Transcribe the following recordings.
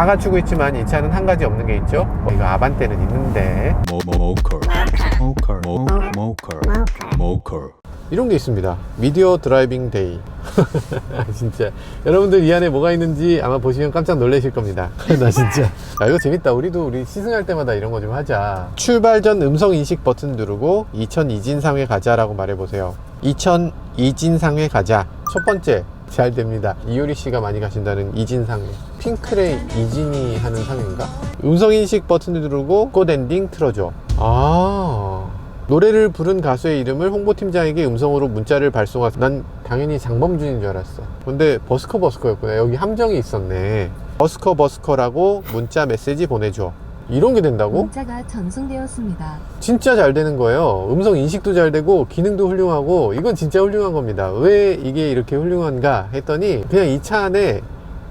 다 갖추고 있지만 이 차는 한 가지 없는 게 있죠. 이거 아반떼는 있는데 이런 게 있습니다. 미디어 드라이빙 데이. 진짜 여러분들 이 안에 뭐가 있는지 아마 보시면 깜짝 놀라실 겁니다. 나 진짜 이거 재밌다. 우리 시승할 때마다 이런 거 좀 하자. 출발 전 음성 인식 버튼 누르고 2000 이진상회 가자라고 말해보세요. 2000 이진상회 가자. 첫 번째, 잘 됩니다. 이효리 씨가 많이 가신다는 이진상회. 핑클의 이진이 하는 상회인가? 음성 인식 버튼을 누르고 꽃 엔딩 틀어줘. 노래를 부른 가수의 이름을 홍보팀장에게 음성으로 문자를 발송하세요. 난 당연히 장범준인 줄 알았어. 근데 버스커였구나. 여기 함정이 있었네. 버스커라고 문자 메시지 보내줘. 이런 게 된다고? 문자가 전송되었습니다. 진짜 잘 되는 거예요. 음성 인식도 잘 되고 기능도 훌륭하고 이건 진짜 훌륭한 겁니다. 왜 이게 이렇게 훌륭한가 했더니 그냥 이 차 안에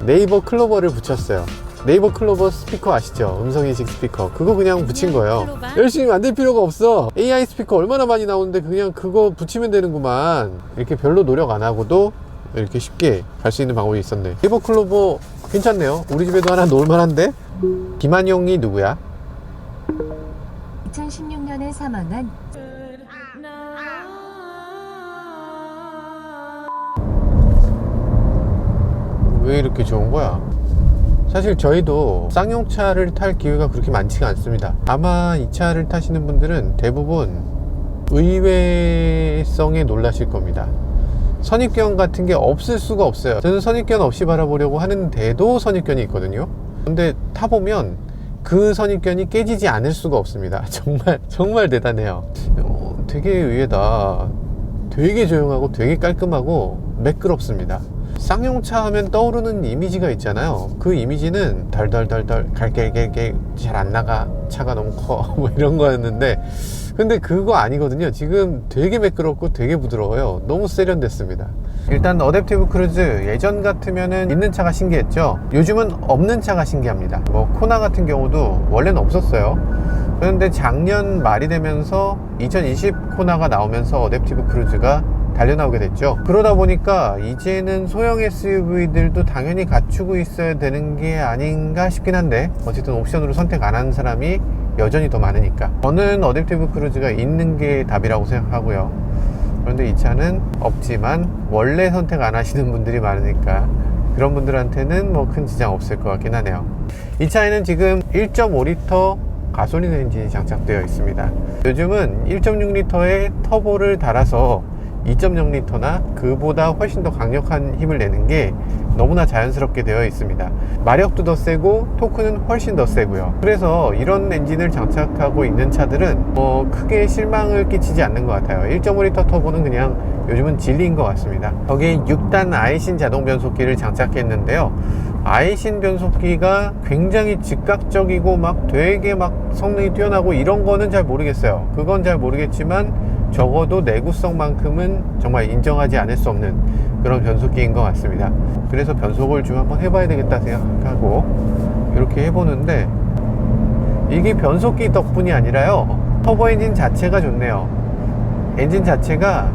네이버 클로버를 붙였어요. 네이버 클로버 스피커 아시죠? 음성인식 스피커. 그거 그냥 붙인 거예요. 열심히 만들 필요가 없어. AI 스피커 얼마나 많이 나오는데 그냥 그거 붙이면 되는구만. 이렇게 별로 노력 안 하고도 이렇게 쉽게 갈 수 있는 방법이 있었네. 네이버 클로버 괜찮네요. 우리 집에도 하나 놓을 만한데? 김한용이 누구야? 2016년에 사망한 왜 이렇게 좋은 거야? 사실 저희도 쌍용차를 탈 기회가 그렇게 많지가 않습니다. 아마 이 차를 타시는 분들은 대부분 의외성에 놀라실 겁니다. 선입견 같은 게 없을 수가 없어요. 저는 선입견 없이 바라보려고 하는데도 선입견이 있거든요. 근데 타보면 그 선입견이 깨지지 않을 수가 없습니다. 정말 대단해요. 되게 의외다. 되게 조용하고 되게 깔끔하고 매끄럽습니다. 쌍용차 하면 떠오르는 이미지가 있잖아요. 그 이미지는 덜덜덜덜 갈길길길 잘 안 나가, 차가 너무 커, 뭐 이런 거였는데 근데 그거 아니거든요. 지금 되게 매끄럽고 되게 부드러워요. 너무 세련됐습니다. 일단 어댑티브 크루즈, 예전 같으면은 있는 차가 신기했죠. 요즘은 없는 차가 신기합니다. 뭐 코나 같은 경우도 원래는 없었어요. 그런데 작년 말이 되면서 2020 코나가 나오면서 어댑티브 크루즈가 달려나오게 됐죠. 그러다 보니까 이제는 소형 SUV들도 당연히 갖추고 있어야 되는 게 아닌가 싶긴 한데 어쨌든 옵션으로 선택 안 하는 사람이 여전히 더 많으니까 저는 어댑티브 크루즈가 있는 게 답이라고 생각하고요. 그런데 이 차는 없지만 원래 선택 안 하시는 분들이 많으니까 그런 분들한테는 뭐 큰 지장 없을 것 같긴 하네요. 이 차에는 지금 1.5리터 가솔린 엔진이 장착되어 있습니다. 요즘은 1.6리터의 터보를 달아서 2.0리터나 그보다 훨씬 더 강력한 힘을 내는 게 너무나 자연스럽게 되어 있습니다. 마력도 더 세고 토크는 훨씬 더 세고요. 그래서 이런 엔진을 장착하고 있는 차들은 뭐 크게 실망을 끼치지 않는 것 같아요. 1.5리터 터보는 그냥 요즘은 진리인 것 같습니다. 거기에 6단 아이신 자동 변속기를 장착했는데요. 아이신 변속기가 굉장히 즉각적이고 막 되게 막 성능이 뛰어나고 이런 거는 잘 모르겠어요. 그건 잘 모르겠지만 적어도 내구성만큼은 정말 인정하지 않을 수 없는 그런 변속기인 것 같습니다. 그래서 변속을 좀 한번 해봐야 되겠다 생각하고 이렇게 해보는데 이게 변속기 덕분이 아니라요, 터보 엔진 자체가 좋네요. 엔진 자체가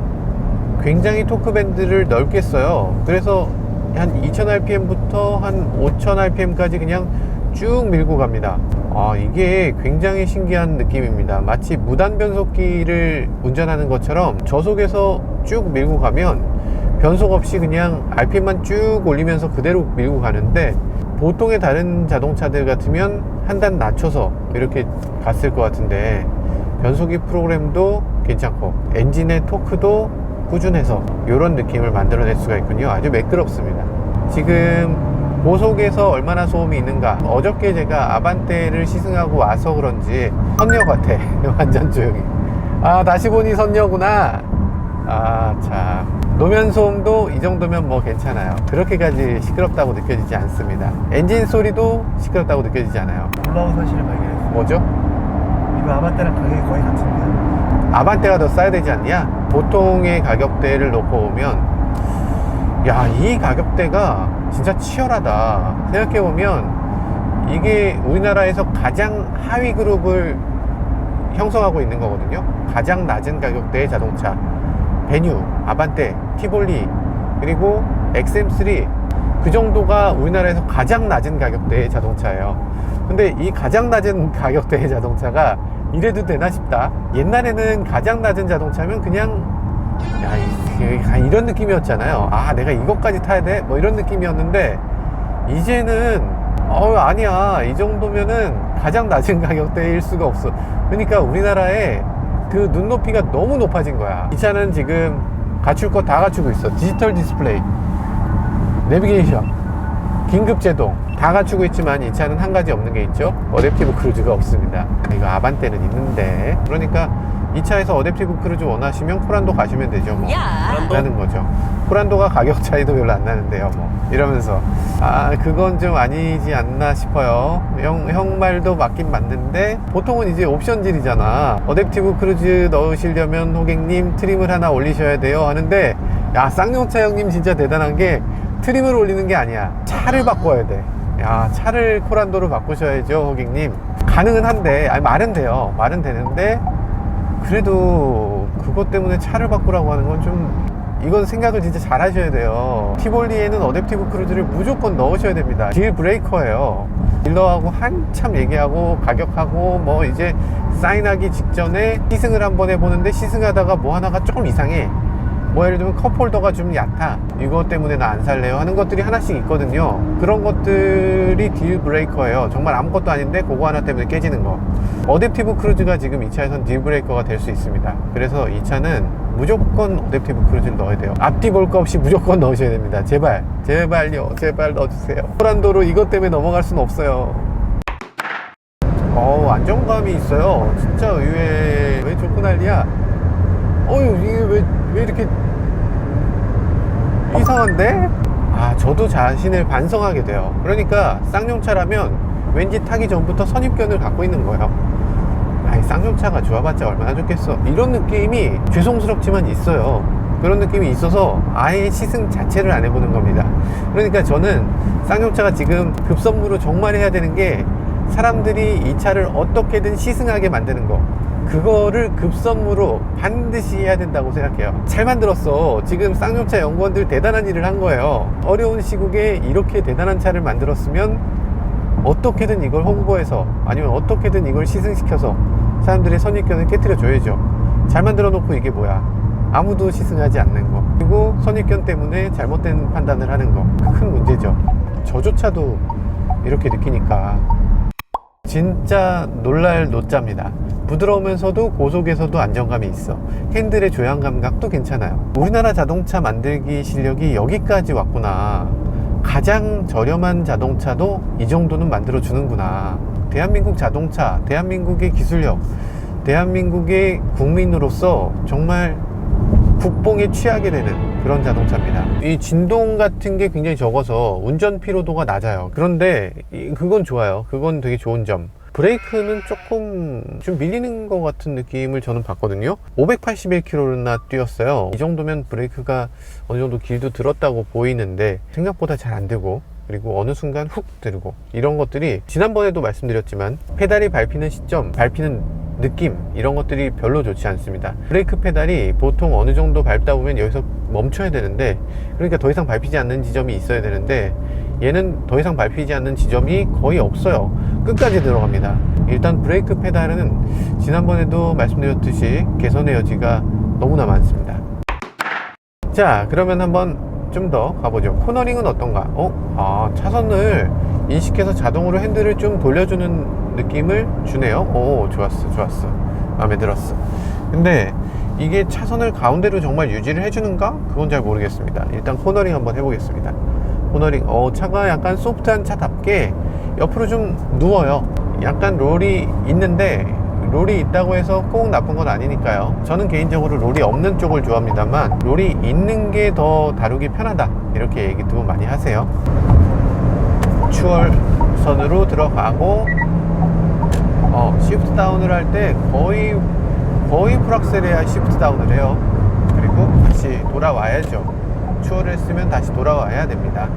굉장히 토크 밴드를 넓게 써요. 그래서 한 2000rpm부터 한 5000rpm까지 그냥 쭉 밀고 갑니다. 이게 굉장히 신기한 느낌입니다. 마치 무단 변속기를 운전하는 것처럼 저속에서 쭉 밀고 가면 변속 없이 그냥 RPM만 쭉 올리면서 그대로 밀고 가는데 보통의 다른 자동차들 같으면 한 단 낮춰서 이렇게 갔을 것 같은데 변속기 프로그램도 괜찮고 엔진의 토크도 꾸준해서 이런 느낌을 만들어낼 수가 있군요. 아주 매끄럽습니다. 지금 고속에서 얼마나 소음이 있는가, 어저께 제가 아반떼를 시승하고 와서 그런지 선녀 같아. 완전 조용히. 다시 보니 선녀구나. 참, 노면 소음도 이 정도면 뭐 괜찮아요. 그렇게까지 시끄럽다고 느껴지지 않습니다. 엔진 소리도 시끄럽다고 느껴지지 않아요. 놀라운 사실을 발견했어요. 뭐죠? 이거 아반떼랑 가격이 거의 같은데요. 아반떼가 더 싸야 되지 않냐? 보통의 가격대를 놓고 보면 야, 이 가격대가 진짜 치열하다. 생각해보면 이게 우리나라에서 가장 하위 그룹을 형성하고 있는 거거든요. 가장 낮은 가격대의 자동차, 베뉴, 아반떼, 티볼리, 그리고 XM3, 그 정도가 우리나라에서 가장 낮은 가격대의 자동차예요. 근데 이 가장 낮은 가격대의 자동차가 이래도 되나 싶다. 옛날에는 가장 낮은 자동차면 그냥 이런 느낌이었잖아요. 아, 내가 이것까지 타야 돼? 뭐 이런 느낌이었는데 이제는 아니야, 이 정도면은 가장 낮은 가격대일 수가 없어. 그러니까 우리나라에 그 눈높이가 너무 높아진 거야. 이 차는 지금 갖출 거 다 갖추고 있어. 디지털 디스플레이, 내비게이션, 긴급 제동 다 갖추고 있지만 이 차는 한 가지 없는 게 있죠. 어댑티브 크루즈가 없습니다. 이거 아반떼는 있는데, 그러니까 이 차에서 어댑티브 크루즈 원하시면 코란도 가시면 되죠. 뭐 라는 거죠. 코란도가 가격 차이도 별로 안 나는데요. 뭐 이러면서 그건 좀 아니지 않나 싶어요. 형 말도 맞긴 맞는데 보통은 이제 옵션질이잖아. 어댑티브 크루즈 넣으시려면 호객님 트림을 하나 올리셔야 돼요 하는데, 야, 쌍용차 형님 진짜 대단한 게 트림을 올리는 게 아니야. 차를 바꿔야 돼. 야, 차를 코란도로 바꾸셔야죠, 호객님. 가능은 한데, 말은 돼요. 말은 되는데, 그래도 그것 때문에 차를 바꾸라고 하는 건 좀, 이건 생각을 진짜 잘 하셔야 돼요. 티볼리에는 어댑티브 크루즈를 무조건 넣으셔야 됩니다. 딜 브레이커예요. 딜러하고 한참 얘기하고 가격하고 뭐 이제 사인하기 직전에 시승을 한번 해보는데 시승하다가 뭐 하나가 조금 이상해. 뭐 예를 들면 컵홀더가 좀 얕아, 이거 때문에 나 안 살래요 하는 것들이 하나씩 있거든요. 그런 것들이 딜 브레이커예요. 정말 아무것도 아닌데 그거 하나 때문에 깨지는 거. 어댑티브 크루즈가 지금 이 차에선 딜 브레이커가 될 수 있습니다. 그래서 이 차는 무조건 어댑티브 크루즈를 넣어야 돼요. 앞뒤 볼 거 없이 무조건 넣으셔야 됩니다. 제발요, 제발 넣어주세요. 코란도로 이것 때문에 넘어갈 수는 없어요. 안정감이 있어요. 진짜 의외. 왜 좋고 난리야. 이게 왜 이렇게 이상한데? 저도 자신을 반성하게 돼요. 그러니까 쌍용차라면 왠지 타기 전부터 선입견을 갖고 있는 거예요. 쌍용차가 좋아봤자 얼마나 좋겠어, 이런 느낌이 죄송스럽지만 있어요. 그런 느낌이 있어서 아예 시승 자체를 안 해보는 겁니다. 그러니까 저는 쌍용차가 지금 급선무로 정말 해야 되는 게, 사람들이 이 차를 어떻게든 시승하게 만드는 거, 그거를 급선무로 반드시 해야 된다고 생각해요. 잘 만들었어. 지금 쌍용차 연구원들 대단한 일을 한 거예요. 어려운 시국에 이렇게 대단한 차를 만들었으면 어떻게든 이걸 홍보해서, 아니면 어떻게든 이걸 시승시켜서 사람들의 선입견을 깨트려 줘야죠. 잘 만들어 놓고 이게 뭐야, 아무도 시승하지 않는 거, 그리고 선입견 때문에 잘못된 판단을 하는 거, 큰 문제죠. 저조차도 이렇게 느끼니까 진짜 놀랄 노자입니다. 부드러우면서도 고속에서도 안정감이 있어. 핸들의 조향 감각도 괜찮아요. 우리나라 자동차 만들기 실력이 여기까지 왔구나. 가장 저렴한 자동차도 이 정도는 만들어 주는구나. 대한민국 자동차, 대한민국의 기술력, 대한민국의 국민으로서 정말 국뽕에 취하게 되는 그런 자동차입니다. 이 진동 같은 게 굉장히 적어서 운전 피로도가 낮아요. 그런데 그건 좋아요. 그건 되게 좋은 점. 브레이크는 조금 좀 밀리는 것 같은 느낌을 저는 받거든요. 581km나 뛰었어요. 이 정도면 브레이크가 어느 정도 길도 들었다고 보이는데 생각보다 잘 안 되고, 그리고 어느 순간 훅 들고, 이런 것들이 지난번에도 말씀드렸지만 페달이 밟히는 시점, 밟히는 느낌, 이런 것들이 별로 좋지 않습니다. 브레이크 페달이 보통 어느 정도 밟다 보면 여기서 멈춰야 되는데, 그러니까 더 이상 밟히지 않는 지점이 있어야 되는데, 얘는 더 이상 밟히지 않는 지점이 거의 없어요. 끝까지 들어갑니다. 일단 브레이크 페달은 지난번에도 말씀드렸듯이 개선의 여지가 너무나 많습니다. 자, 그러면 한번 좀 더 가보죠. 코너링은 어떤가? 차선을 인식해서 자동으로 핸들을 좀 돌려주는 느낌을 주네요. 좋았어. 마음에 들었어. 근데 이게 차선을 가운데로 정말 유지를 해주는가? 그건 잘 모르겠습니다. 일단 코너링 한번 해보겠습니다. 코너링, 차가 약간 소프트한 차답게 옆으로 좀 누워요. 약간 롤이 있는데, 롤이 있다고 해서 꼭 나쁜 건 아니니까요. 저는 개인적으로 롤이 없는 쪽을 좋아합니다만, 롤이 있는 게 더 다루기 편하다, 이렇게 얘기 도 많이 하세요. 추월선으로 들어가고, 시프트 다운을 할 때 거의 풀악셀 해야 시프트 다운을 해요. 그리고 다시 돌아와야죠. 추월을 했으면 다시 돌아와야 됩니다.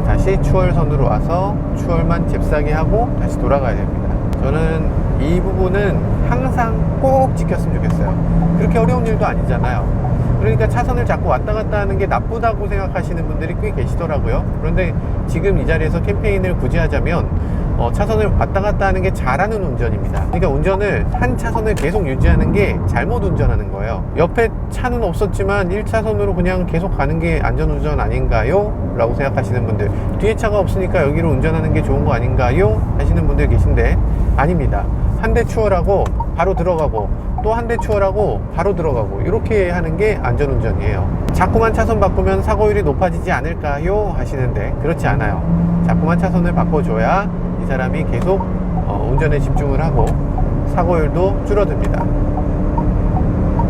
다시 추월선으로 와서 추월만 잽싸게 하고 다시 돌아가야 됩니다. 저는 이 부분은 항상 꼭 지켰으면 좋겠어요. 그렇게 어려운 일도 아니잖아요. 그러니까 차선을 자꾸 왔다 갔다 하는 게 나쁘다고 생각하시는 분들이 꽤 계시더라고요. 그런데 지금 이 자리에서 캠페인을 굳이 하자면 차선을 왔다 갔다 하는 게 잘하는 운전입니다. 그러니까 운전을 한 차선을 계속 유지하는 게 잘못 운전하는 거예요. 옆에 차는 없었지만 1차선으로 그냥 계속 가는 게 안전운전 아닌가요? 라고 생각하시는 분들, 뒤에 차가 없으니까 여기로 운전하는 게 좋은 거 아닌가요? 하시는 분들 계신데 아닙니다. 한 대 추월하고 바로 들어가고 또 한 대 추월하고 바로 들어가고 이렇게 하는 게 안전운전이에요. 자꾸만 차선 바꾸면 사고율이 높아지지 않을까요? 하시는데 그렇지 않아요. 자꾸만 차선을 바꿔줘야 이 사람이 계속 운전에 집중을 하고 사고율도 줄어듭니다.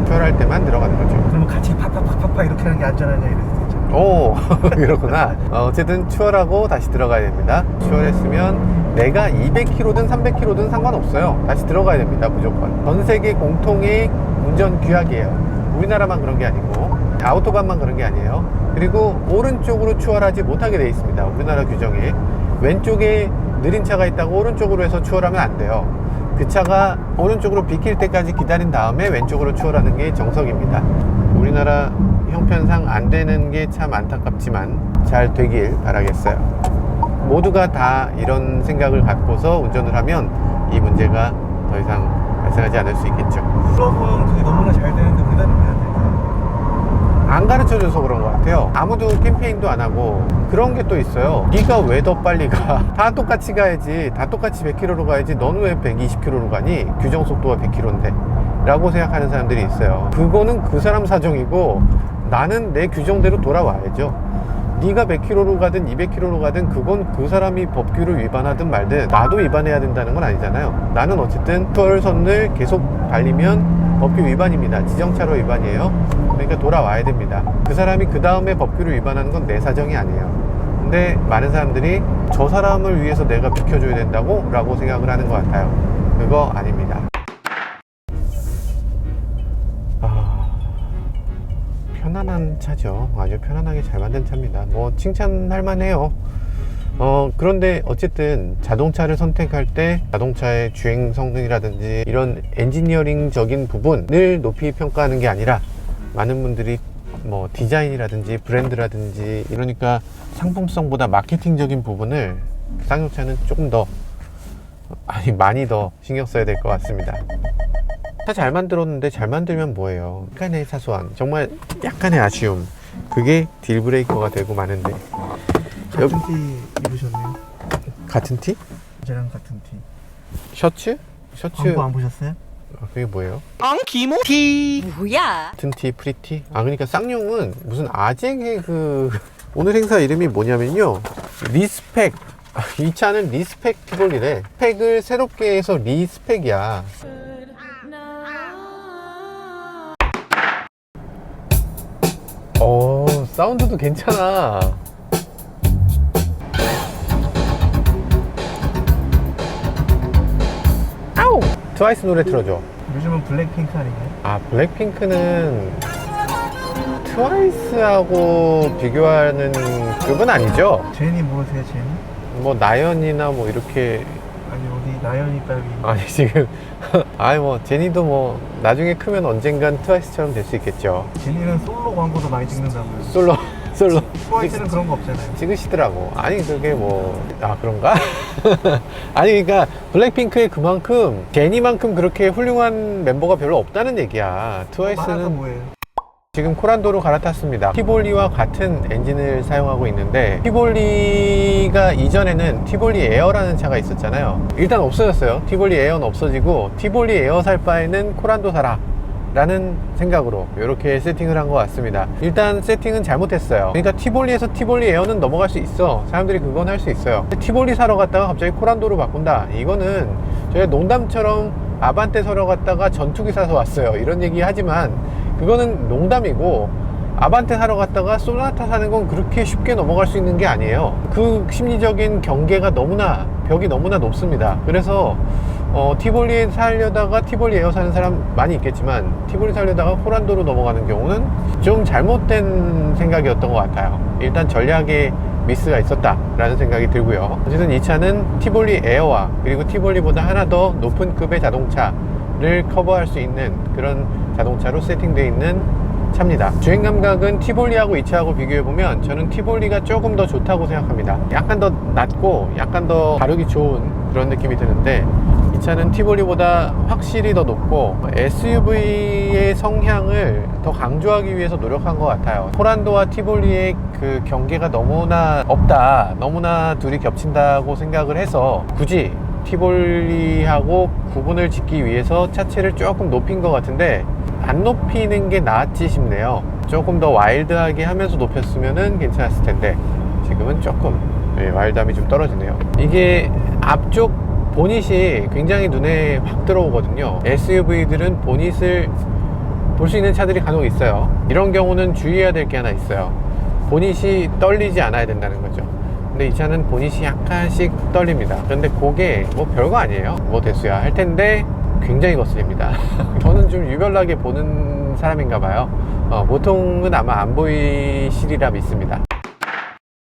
추월할 때만 들어가는 거죠. 그러면 같이 팍팍팍팍 이렇게 하는 게 안전하냐 이럴 수도 있잖아. 오 그렇구나. 어쨌든 추월하고 다시 들어가야 됩니다. 추월했으면 내가 200km든 300km든 상관없어요. 다시 들어가야 됩니다. 무조건. 전 세계 공통의 운전 규약이에요. 우리나라만 그런 게 아니고 아우토반만 그런 게 아니에요. 그리고 오른쪽으로 추월하지 못하게 돼 있습니다. 우리나라 규정에. 왼쪽에 느린 차가 있다고 오른쪽으로 해서 추월하면 안 돼요. 그 차가 오른쪽으로 비킬 때까지 기다린 다음에 왼쪽으로 추월하는 게 정석입니다. 우리나라 형편상 안 되는 게 참 안타깝지만 잘 되길 바라겠어요. 모두가 다 이런 생각을 갖고서 운전을 하면 이 문제가 더 이상 발생하지 않을 수 있겠죠. 유럽은 그게 너무나 잘 되는데 우리나라는 왜 안 될까? 안 가르쳐줘서 그런 것 같아요. 아무도 캠페인도 안 하고. 그런 게 또 있어요. 네가 왜 더 빨리 가? 다 똑같이 가야지. 다 똑같이 100km로 가야지. 너는 왜 120km로 가니? 규정 속도가 100km인데 라고 생각하는 사람들이 있어요. 그거는 그 사람 사정이고 나는 내 규정대로 돌아와야죠. 네가 100km로 가든 200km로 가든 그건 그 사람이 법규를 위반하든 말든 나도 위반해야 된다는 건 아니잖아요. 나는 어쨌든 추월선을 계속 달리면 법규 위반입니다. 지정차로 위반이에요. 그러니까 돌아와야 됩니다. 그 사람이 그 다음에 법규를 위반하는 건 내 사정이 아니에요. 근데 많은 사람들이 저 사람을 위해서 내가 비켜줘야 된다고 라고 생각을 하는 것 같아요. 그거 아닙니다. 편안한 차죠. 아주 편안하게 잘 만든 차입니다. 뭐 칭찬할 만해요. 그런데 어쨌든 자동차를 선택할 때 자동차의 주행 성능이라든지 이런 엔지니어링적인 부분을 높이 평가하는 게 아니라 많은 분들이 뭐 디자인이라든지 브랜드라든지 이러니까 상품성보다 마케팅적인 부분을 쌍용차는 조금 더 많이 더 신경 써야 될 것 같습니다. 차 잘 만들었는데 잘 만들면 뭐예요? 약간의 사소한, 정말 약간의 아쉬움, 그게 딜브레이커가 되고 마는데. 같은 티 입으셨네요. 같은 티? 저랑 같은 티. 셔츠? 셔츠 광고 안 보셨어요? 그게 뭐예요? 엉키모티 뭐야? 같은 티, 프리티? 그러니까 쌍용은 무슨 아재의 오늘 행사 이름이 뭐냐면요, 리스펙. 이 차는 리스펙 티볼리래. 스펙을 새롭게 해서 리스펙이야. 사운드도 괜찮아. 아우! 트와이스 노래 틀어줘. 요즘은 블랙핑크 아닌가요? 블랙핑크는 트와이스하고 비교하는 급은 아니죠. 제니 모르세요, 제니? 뭐 나연이나 뭐 이렇게. 아니 어디 나연이 딸이. 아니 지금 뭐 제니도 뭐 나중에 크면 언젠간 트와이스처럼 될 수 있겠죠. 제니는 솔로 광고도 많이 찍는다고요. 솔로 트와이스는 그런 거 없잖아요. 찍으시더라고. 아니 그게 뭐 그런가? 아니 그러니까 블랙핑크에 그만큼 제니만큼 그렇게 훌륭한 멤버가 별로 없다는 얘기야. 많아서 트와이스는 뭐예요? 지금 코란도로 갈아탔습니다. 티볼리와 같은 엔진을 사용하고 있는데, 티볼리가 이전에는 티볼리 에어라는 차가 있었잖아요. 일단 없어졌어요. 티볼리 에어는 없어지고 티볼리 에어 살 바에는 코란도 사라 라는 생각으로 이렇게 세팅을 한 것 같습니다. 일단 세팅은 잘못했어요. 그러니까 티볼리에서 티볼리 에어는 넘어갈 수 있어. 사람들이 그건 할 수 있어요. 티볼리 사러 갔다가 갑자기 코란도로 바꾼다, 이거는 저희가 농담처럼 아반떼 사러 갔다가 전투기 사서 왔어요 이런 얘기 하지만 그거는 농담이고, 아반떼 사러 갔다가 소나타 사는 건 그렇게 쉽게 넘어갈 수 있는 게 아니에요. 그 심리적인 경계가 벽이 너무나 높습니다. 그래서 티볼리 사려다가 티볼리 에어 사는 사람 많이 있겠지만, 티볼리 사려다가 코란도로 넘어가는 경우는 좀 잘못된 생각이었던 것 같아요. 일단 전략에 미스가 있었다라는 생각이 들고요. 어쨌든 이 차는 티볼리 에어와 그리고 티볼리보다 하나 더 높은 급의 자동차를 커버할 수 있는 그런 자동차로 세팅되어 있는 차입니다. 주행 감각은 티볼리하고 이 차하고 비교해보면 저는 티볼리가 조금 더 좋다고 생각합니다. 약간 더 낮고 약간 더 다루기 좋은 그런 느낌이 드는데, 이 차는 티볼리보다 확실히 더 높고 SUV의 성향을 더 강조하기 위해서 노력한 것 같아요. 코란도와 티볼리의 그 경계가 너무나 없다, 너무나 둘이 겹친다고 생각을 해서 굳이 티볼리하고 구분을 짓기 위해서 차체를 조금 높인 것 같은데, 안 높이는 게 낫지 싶네요. 조금 더 와일드하게 하면서 높였으면 괜찮았을 텐데 지금은 조금 와일드함이 좀 떨어지네요. 이게 앞쪽 보닛이 굉장히 눈에 확 들어오거든요. SUV들은 보닛을 볼 수 있는 차들이 간혹 있어요. 이런 경우는 주의해야 될 게 하나 있어요. 보닛이 떨리지 않아야 된다는 거죠. 근데 이 차는 보닛이 약간씩 떨립니다. 그런데 그게 뭐 별거 아니에요. 뭐 대수야 할 텐데 굉장히 거슬립니다. 저는 좀 유별나게 보는 사람인가 봐요. 보통은 아마 안 보이시리라 믿습니다.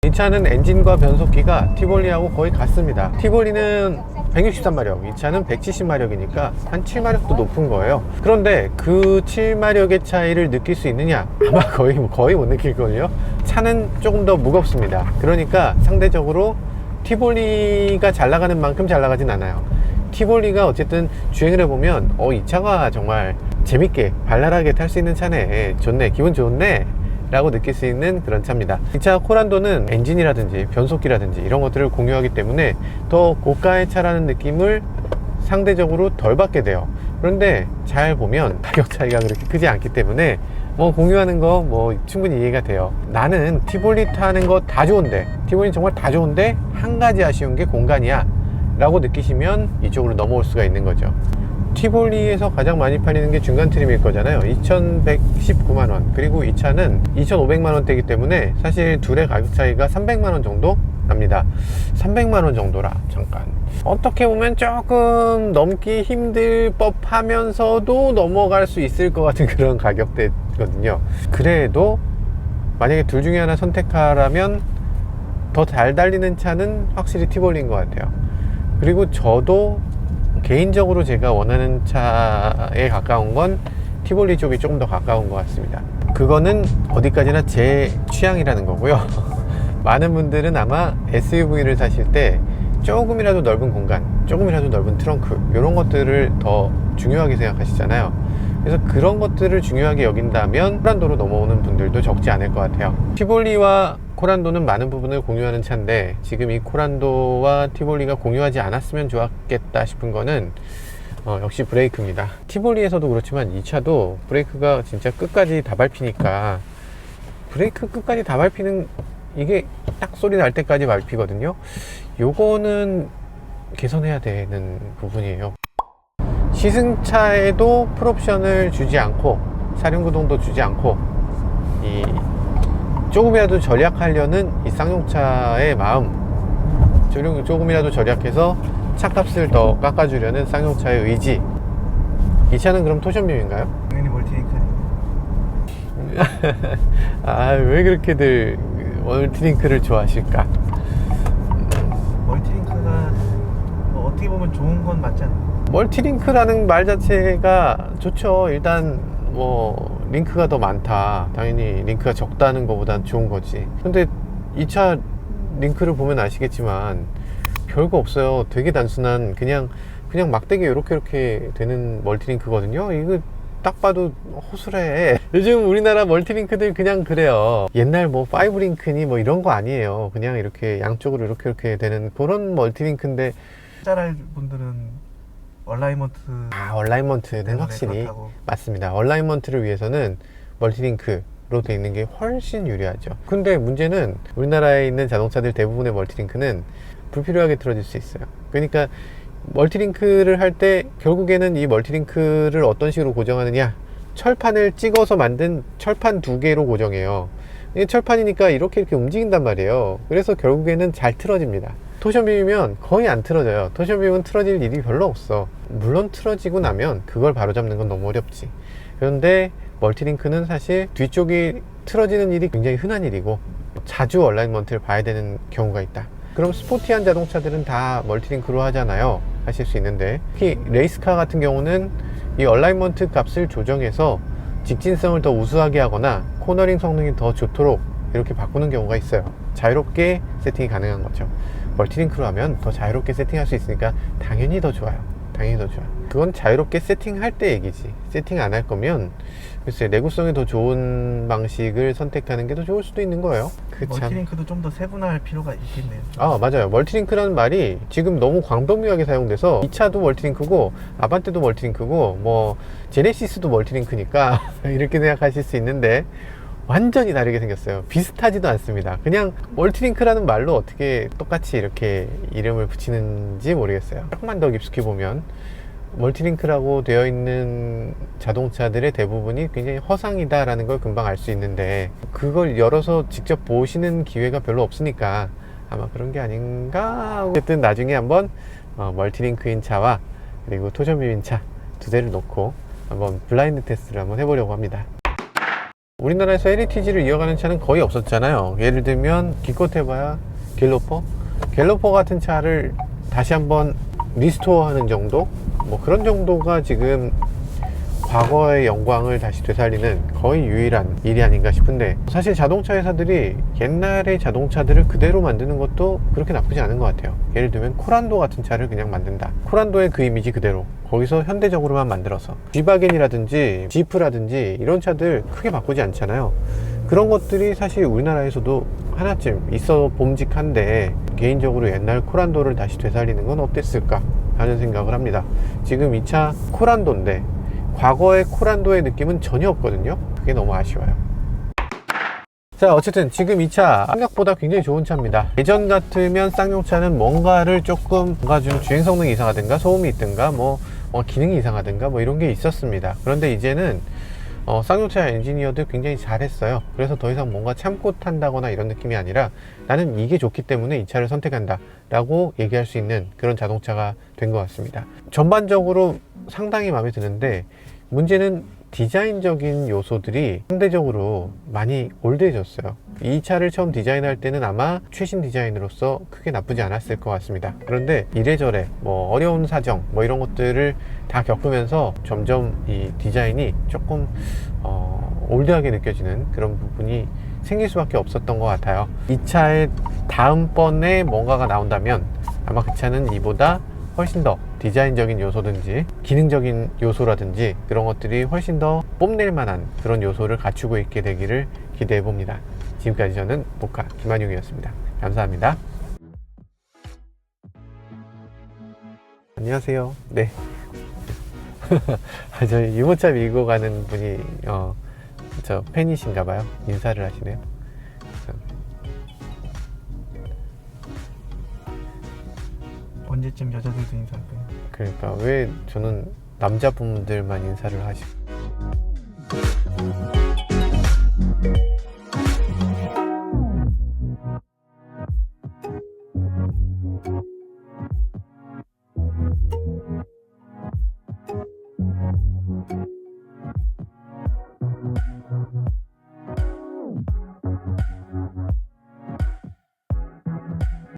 이 차는 엔진과 변속기가 티볼리하고 거의 같습니다. 티볼리는 163마력, 이 차는 170마력이니까 한 7마력도 높은 거예요. 그런데 그 7마력의 차이를 느낄 수 있느냐? 아마 거의 못 느낄걸요. 차는 조금 더 무겁습니다. 그러니까 상대적으로 티볼리가 잘 나가는 만큼 잘 나가진 않아요. 티볼리가 어쨌든 주행을 해보면 이 차가 정말 재밌게 발랄하게 탈 수 있는 차네, 좋네, 기분 좋네 라고 느낄 수 있는 그런 차입니다. 이 차 코란도는 엔진이라든지 변속기라든지 이런 것들을 공유하기 때문에 더 고가의 차라는 느낌을 상대적으로 덜 받게 돼요. 그런데 잘 보면 가격 차이가 그렇게 크지 않기 때문에 뭐 공유하는 거 뭐 충분히 이해가 돼요. 나는 티볼리 타는 거 다 좋은데, 티볼리 정말 다 좋은데 한 가지 아쉬운 게 공간이야 라고 느끼시면 이쪽으로 넘어올 수가 있는 거죠. 티볼리에서 가장 많이 팔리는 게 중간 트림일 거잖아요. 2119만원, 그리고 이 차는 2500만원대이기 때문에 사실 둘의 가격 차이가 300만원 정도 납니다. 300만원 정도라 잠깐 어떻게 보면 조금 넘기 힘들 법 하면서도 넘어갈 수 있을 것 같은 그런 가격대거든요. 그래도 만약에 둘 중에 하나 선택하라면 더 잘 달리는 차는 확실히 티볼리인 것 같아요. 그리고 저도 개인적으로 제가 원하는 차에 가까운 건 티볼리 쪽이 조금 더 가까운 것 같습니다. 그거는 어디까지나 제 취향이라는 거고요. 많은 분들은 아마 SUV를 사실 때 조금이라도 넓은 공간, 조금이라도 넓은 트렁크, 이런 것들을 더 중요하게 생각하시잖아요. 그래서 그런 것들을 중요하게 여긴다면 코란도로 넘어오는 분들도 적지 않을 것 같아요. 티볼리와 코란도는 많은 부분을 공유하는 차인데, 지금 이 코란도와 티볼리가 공유하지 않았으면 좋았겠다 싶은 거는 역시 브레이크입니다. 티볼리에서도 그렇지만 이 차도 브레이크가 진짜 끝까지 다 밟히니까, 브레이크 끝까지 다 밟히는, 이게 딱 소리 날 때까지 밟히거든요. 요거는 개선해야 되는 부분이에요. 시승차에도 풀옵션을 주지 않고 사륜구동도 주지 않고 이 조금이라도 절약하려는 이 쌍용차의 마음, 조금이라도 절약해서 차값을 더 깎아주려는 쌍용차의 의지. 이 차는 그럼 토션빔인가요? 당연히 멀티링크. 왜 그렇게들 멀티링크를 좋아하실까? 멀티링크가 뭐 어떻게 보면 좋은 건 맞지 않나요? 멀티링크라는 말 자체가 좋죠. 일단 뭐 링크가 더 많다, 당연히 링크가 적다는 것보단 좋은 거지. 근데 이 차 링크를 보면 아시겠지만 별거 없어요. 되게 단순한 그냥 막대기 이렇게 되는 멀티링크거든요. 이거 딱 봐도 허술해. 요즘 우리나라 멀티링크들 그냥 그래요. 옛날 뭐 5링크니 뭐 이런 거 아니에요. 그냥 이렇게 양쪽으로 이렇게 되는 그런 멀티링크인데, 짤할 분들은 얼라이먼트는 확실히 그렇다고. 맞습니다. 얼라이먼트를 위해서는 멀티링크로 되어 있는 게 훨씬 유리하죠. 근데 문제는 우리나라에 있는 자동차들 대부분의 멀티링크는 불필요하게 틀어질 수 있어요. 그러니까 멀티링크를 할 때 결국에는 이 멀티링크를 어떤 식으로 고정하느냐, 철판을 찍어서 만든 철판 두 개로 고정해요. 이게 철판이니까 이렇게 움직인단 말이에요. 그래서 결국에는 잘 틀어집니다. 토션빔이면 거의 안 틀어져요. 토션빔은 틀어질 일이 별로 없어. 물론 틀어지고 나면 그걸 바로잡는 건 너무 어렵지. 그런데 멀티링크는 사실 뒤쪽이 틀어지는 일이 굉장히 흔한 일이고 자주 얼라이먼트를 봐야 되는 경우가 있다. 그럼 스포티한 자동차들은 다 멀티링크로 하잖아요. 하실 수 있는데 특히 레이스카 같은 경우는 이 얼라이먼트 값을 조정해서 직진성을 더 우수하게 하거나 코너링 성능이 더 좋도록 이렇게 바꾸는 경우가 있어요. 자유롭게 세팅이 가능한 거죠. 멀티링크로 하면 더 자유롭게 세팅할 수 있으니까 당연히 더 좋아요. 당연히 더 좋아요. 그건 자유롭게 세팅할 때 얘기지. 세팅 안 할 거면 글쎄 내구성이 더 좋은 방식을 선택하는 게 더 좋을 수도 있는 거예요. 멀티링크도 좀 더 세분화할 필요가 있겠네요. 아, 맞아요. 멀티링크라는 말이 지금 너무 광범위하게 사용돼서 이 차도 멀티링크고 아반떼도 멀티링크고 뭐 제네시스도 멀티링크니까 이렇게 생각하실 수 있는데 완전히 다르게 생겼어요. 비슷하지도 않습니다. 그냥 멀티링크라는 말로 어떻게 똑같이 이렇게 이름을 붙이는지 모르겠어요. 조금만 더 깊숙이 보면 멀티링크라고 되어 있는 자동차들의 대부분이 굉장히 허상이다 라는 걸 금방 알 수 있는데 그걸 열어서 직접 보시는 기회가 별로 없으니까 아마 그런 게 아닌가. 어쨌든 나중에 한번 멀티링크인 차와 그리고 토저미인 차 두 대를 놓고 한번 블라인드 테스트를 한번 해보려고 합니다. 우리나라에서 LETG를 이어가는 차는 거의 없었잖아요. 예를 들면 기껏 해봐야 갤로퍼 같은 차를 다시 한번 리스토어하는 정도? 뭐 그런 정도가 지금 과거의 영광을 다시 되살리는 거의 유일한 일이 아닌가 싶은데, 사실 자동차 회사들이 옛날의 자동차들을 그대로 만드는 것도 그렇게 나쁘지 않은 것 같아요. 예를 들면 코란도 같은 차를 그냥 만든다. 코란도의 그 이미지 그대로 거기서 현대적으로만 만들어서 G바겐이라든지 지프라든지 이런 차들 크게 바꾸지 않잖아요. 그런 것들이 사실 우리나라에서도 하나쯤 있어 봄직한데 개인적으로 옛날 코란도를 다시 되살리는 건 어땠을까 하는 생각을 합니다. 지금 이 차 코란도인데 과거의 코란도의 느낌은 전혀 없거든요. 그게 너무 아쉬워요. 자, 어쨌든 지금 이 차 생각보다 굉장히 좋은 차입니다. 예전 같으면 쌍용차는 뭔가를 조금 뭔가 좀 주행 성능이 이상하든가 소음이 있든가 뭐 기능이 이상하든가 뭐 이런 게 있었습니다. 그런데 이제는 쌍용차 엔지니어들 굉장히 잘했어요. 그래서 더 이상 뭔가 참고 탄다거나 이런 느낌이 아니라 나는 이게 좋기 때문에 이 차를 선택한다 라고 얘기할 수 있는 그런 자동차가 된 것 같습니다. 전반적으로 상당히 마음에 드는데 문제는 디자인적인 요소들이 상대적으로 많이 올드해졌어요. 이 차를 처음 디자인할 때는 아마 최신 디자인으로서 크게 나쁘지 않았을 것 같습니다. 그런데 이래저래 뭐 어려운 사정 뭐 이런 것들을 다 겪으면서 점점 이 디자인이 조금 올드하게 느껴지는 그런 부분이 생길 수밖에 없었던 것 같아요. 이 차의 다음번에 뭔가가 나온다면 아마 그 차는 이보다 훨씬 더 디자인적인 요소든지 기능적인 요소라든지 그런 것들이 훨씬 더 뽐낼 만한 그런 요소를 갖추고 있게 되기를 기대해 봅니다. 지금까지 저는 모카 김한용이었습니다. 감사합니다. 안녕하세요. 네. 저희 유모차 밀고 가는 분이 저 팬이신가 봐요. 인사를 하시네요. 언제쯤 여자들도 인사할 거예요? 그러니까 왜 저는 남자분들만 인사를 하시고